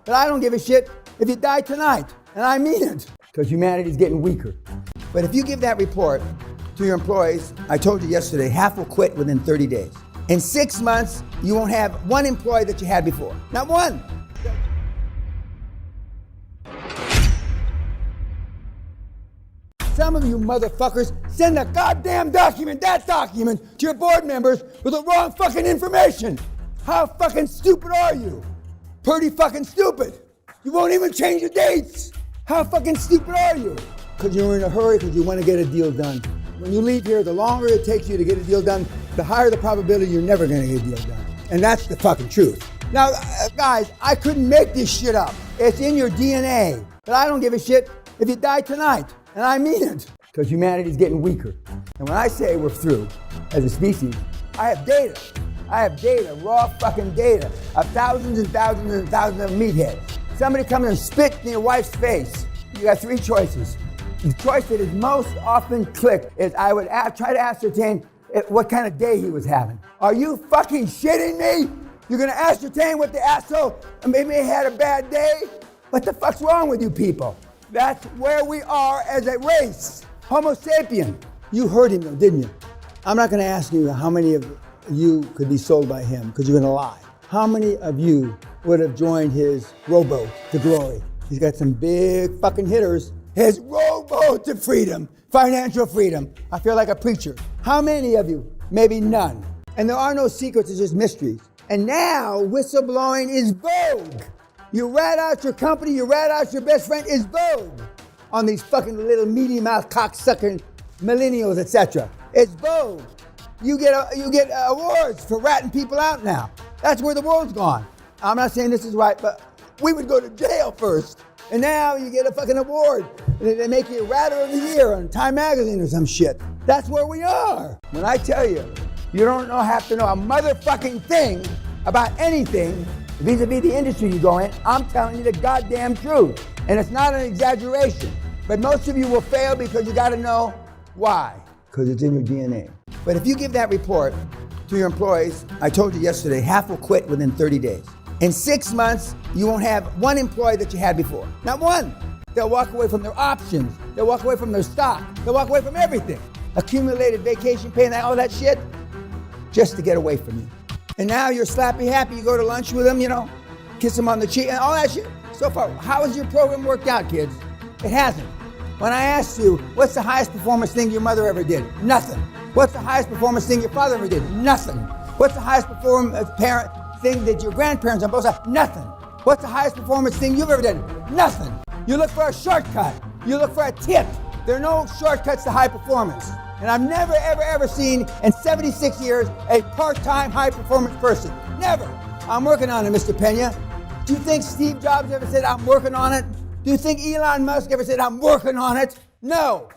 But I don't give a shit if you die tonight. And I mean it. Because humanity's getting weaker. But if you give that report to your employees, I told you yesterday, half will quit within 30 days. In 6 months, you won't have one employee that you had before. Not one. Some of you motherfuckers send a goddamn document, that document, to your board members with the wrong fucking information. How fucking stupid are you? Pretty fucking stupid. You won't even change the dates. How fucking stupid are you? Because you're in a hurry because you want to get a deal done. When you leave here, the longer it takes you to get a deal done, the higher the probability you're never going to get a deal done. And that's the fucking truth. Now, guys, I couldn't make this shit up. It's in your DNA. But I don't give a shit if you die tonight. And I mean it. Because humanity's getting weaker. And when I say we're through as a species, I have data. I have data, raw fucking data, of thousands and thousands and thousands of meatheads. Somebody comes and spits in your wife's face. You got three choices. The choice that is most often clicked is I would try to ascertain what kind of day he was having. Are you fucking shitting me? You're gonna ascertain what the asshole maybe had a bad day? What the fuck's wrong with you people? That's where we are as a race. Homo sapien. You heard him though, didn't you? I'm not gonna ask you how many of you could be sold by him, because you're gonna lie. How many of you would have joined his rowboat to glory? He's got some big fucking hitters. His rowboat to freedom, financial freedom. I feel like a preacher. How many of you? Maybe none. And there are no secrets, it's just mysteries. And now whistleblowing is vogue. You rat out your company, you rat out your best friend is vogue on these fucking little meaty mouth cocksucking millennials, etc. It's vogue. You get awards for ratting people out now. That's where the world's gone. I'm not saying this is right, but we would go to jail first. And now you get a fucking award. They make you Ratter of the Year on Time Magazine or some shit. That's where we are. When I tell you, you don't have to know a motherfucking thing about anything vis-a-vis the industry you go in, I'm telling you the goddamn truth. And it's not an exaggeration. But most of you will fail because you gotta know why. Because it's in your DNA. But if you give that report to your employees, I told you yesterday, half will quit within 30 days. In 6 months, you won't have one employee that you had before. Not one. They'll walk away from their options. They'll walk away from their stock. They'll walk away from everything. Accumulated vacation pay and all that shit, just to get away from you. And now you're slappy happy. You go to lunch with them, kiss them on the cheek and all that shit. So far, how has your program worked out, kids? It hasn't. When I asked you, what's the highest performance thing your mother ever did? Nothing. What's the highest performance thing your father ever did? Nothing. What's the highest performance thing that your grandparents on both sides? Nothing. What's the highest performance thing you've ever done? Nothing. You look for a shortcut. You look for a tip. There are no shortcuts to high performance. And I've never, ever, ever seen in 76 years a part-time high performance person. Never. I'm working on it, Mr. Peña. Do you think Steve Jobs ever said, I'm working on it? Do you think Elon Musk ever said, I'm working on it? No.